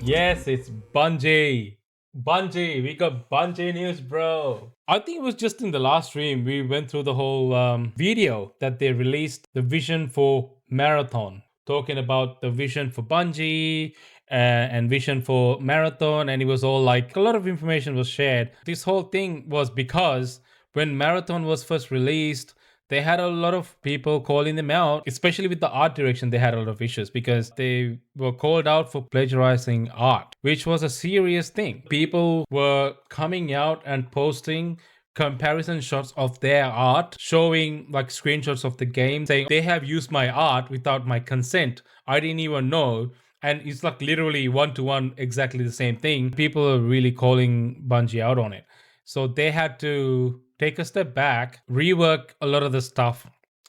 Yes, it's Bungie. Bungie, we got Bungie news, bro. I think it was just in the last stream we went through the whole video that they released, the vision for Marathon, talking about the vision for Bungie and vision for Marathon, and it was all like a lot of information was shared. This whole thing was because when Marathon was first released, they had a lot of people calling them out, especially with the art direction. They had a lot of issues because they were called out for plagiarizing art, which was a serious thing. People were coming out and posting comparison shots of their art, showing like screenshots of the game, saying they have used my art without my consent. I didn't even know. And it's like literally one to one, exactly the same thing. People are really calling Bungie out on it. So they had to take a step back, rework a lot of the stuff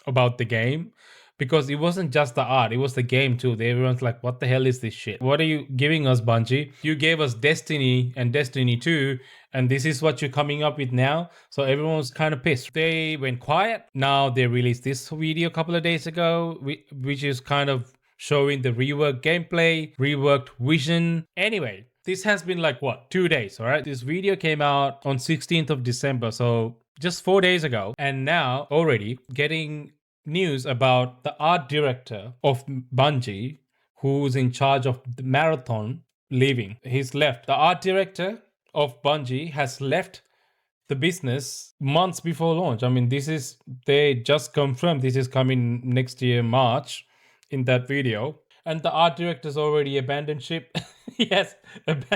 about the game because it wasn't just the art, it was the game too. Everyone's like, what the hell is this shit? What are you giving us, Bungie? You gave us Destiny and Destiny 2, and this is what you're coming up with now. So everyone was kind of pissed. They went quiet. Now they released this video a couple of days ago, which is kind of showing the reworked gameplay, reworked vision. Anyway, this has been like what, 2 days, all right? This video came out on 16th of December, so just 4 days ago. And now already getting news about the art director of Bungie, who's in charge of the Marathon, leaving. He's left. The art director of Bungie has left the business months before launch. I mean, they just confirmed this is coming next year, March, in that video. And the art director's already abandoned ship. Yes,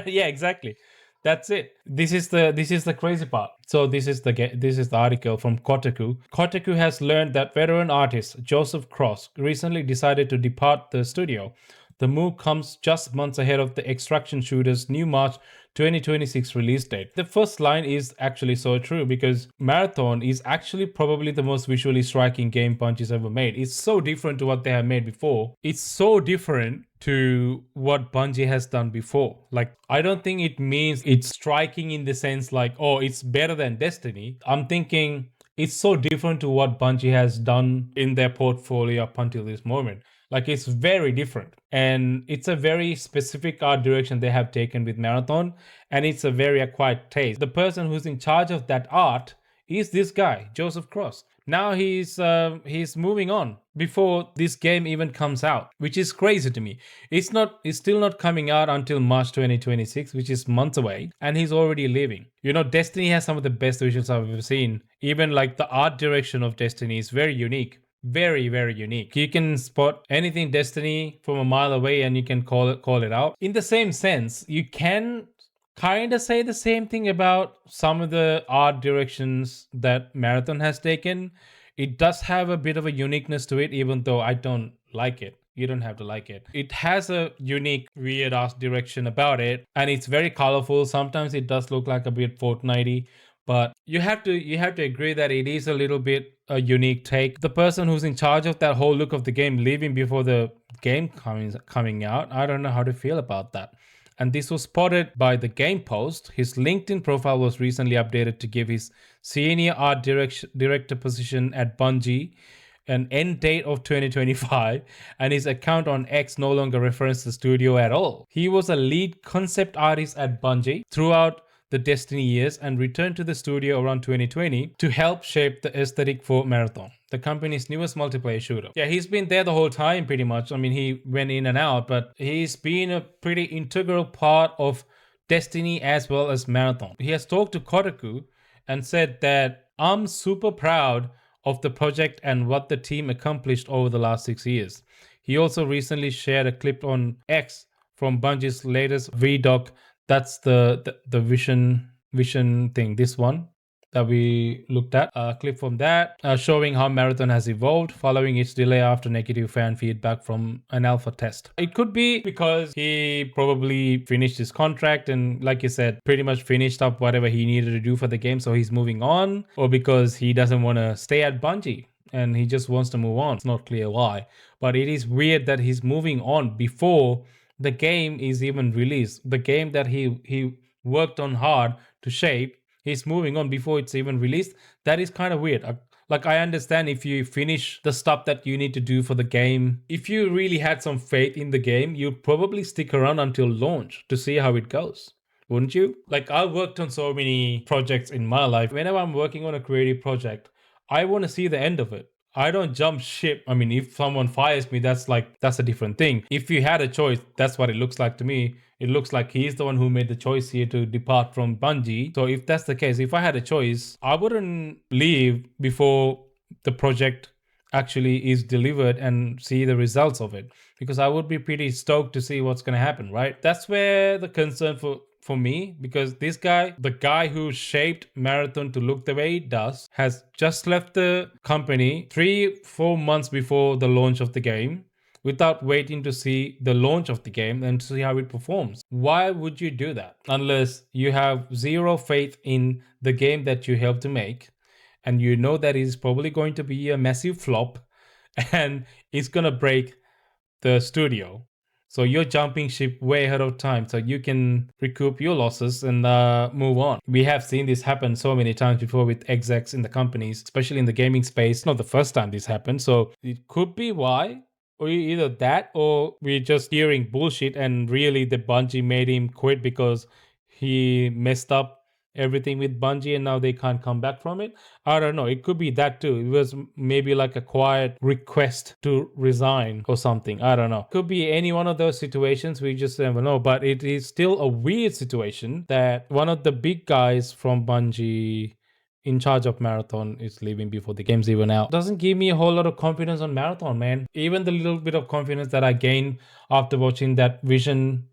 yeah, exactly. That's it. This is the crazy part. So this is the article from Kotaku. Kotaku has learned that veteran artist Joseph Cross recently decided to depart the studio. The move comes just months ahead of the Extraction shooter's new March 2026 release date. The first line is actually so true because Marathon is actually probably the most visually striking game Bungie's ever made. It's so different to what they have made before. It's so different to what Bungie has done before. Like, I don't think it means it's striking in the sense like, oh, it's better than Destiny. I'm thinking it's so different to what Bungie has done in their portfolio up until this moment. Like, it's very different. And it's a very specific art direction they have taken with Marathon. And it's a very acquired taste. The person who's in charge of that art is this guy, Joseph Cross. Now he's moving on before this game even comes out, which is crazy to me. It's still not coming out until March 2026, which is months away, and he's already leaving. You know, Destiny has some of the best visuals I've ever seen. Even like the art direction of Destiny is very unique. Very, very unique. You can spot anything Destiny from a mile away and you can call it out. In the same sense, you can kind of say the same thing about some of the art directions that Marathon has taken. It does have a bit of a uniqueness to it, even though I don't like it. You don't have to like it. It has a unique, weird ass direction about it, and it's very colorful. Sometimes it does look like a bit Fortnite-y, but you have to agree that it is a little bit a unique take. The person who's in charge of that whole look of the game leaving before the game coming out, I don't know how to feel about that. And this was spotted by the Game Post. His LinkedIn profile was recently updated to give his senior art director position at Bungie an end date of 2025, and his account on X no longer references the studio at all. He was a lead concept artist at Bungie throughout the Destiny years and returned to the studio around 2020 to help shape the aesthetic for Marathon, the company's newest multiplayer shooter. Yeah, he's been there the whole time pretty much. I mean, he went in and out, but he's been a pretty integral part of Destiny as well as Marathon. He has talked to Kotaku and said that I'm super proud of the project and what the team accomplished over the last 6 years. He also recently shared a clip on X from Bungie's latest VDoc. That's the vision thing, this one that we looked at, a clip from that showing how Marathon has evolved following its delay after negative fan feedback from an alpha test. It could be because he probably finished his contract and, like you said, pretty much finished up whatever he needed to do for the game, so he's moving on, or because he doesn't want to stay at Bungie and he just wants to move on. It's not clear why, but it is weird that he's moving on before the game is even released. The game that he worked on hard to shape, he's moving on before it's even released. That is kind of weird. Like, I understand if you finish the stuff that you need to do for the game, if you really had some faith in the game, you'd probably stick around until launch to see how it goes. Wouldn't you? Like, I've worked on so many projects in my life. Whenever I'm working on a creative project, I want to see the end of it. I don't jump ship. I mean, if someone fires me, that's a different thing. If you had a choice, that's what it looks like to me. It looks like he's the one who made the choice here to depart from Bungie. So if that's the case, if I had a choice, I wouldn't leave before the project actually is delivered and see the results of it, because I would be pretty stoked to see what's going to happen, right? That's where the concern for me, because this guy, the guy who shaped Marathon to look the way it does, has just left the company 3-4 months before the launch of the game without waiting to see the launch of the game and to see how it performs. Why would you do that? Unless you have zero faith in the game that you helped to make, and you know that it's probably going to be a massive flop and it's going to break the studio. So you're jumping ship way ahead of time so you can recoup your losses and move on. We have seen this happen so many times before with execs in the companies, especially in the gaming space. Not the first time this happened. So it could be why, or either that, or we're just hearing bullshit and really the Bungie made him quit because he messed up everything with Bungie and now they can't come back from it. I don't know. It could be that too. It was maybe like a quiet request to resign or something. I don't know. Could be any one of those situations. We just never know. But it is still a weird situation that one of the big guys from Bungie in charge of Marathon is leaving before the game's even out. Doesn't give me a whole lot of confidence on Marathon, man. Even the little bit of confidence that I gained after watching that vision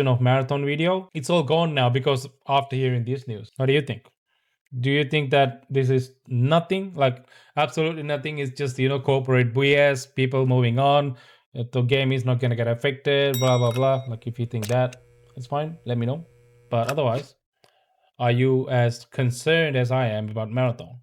of Marathon video, it's all gone now because after hearing this news. What do you think? Do you think that this is nothing, like absolutely nothing, is just, corporate BS, people moving on, the game is not gonna get affected, blah blah blah? Like, if you think that, it's fine, let me know. But otherwise, are you as concerned as I am about Marathon?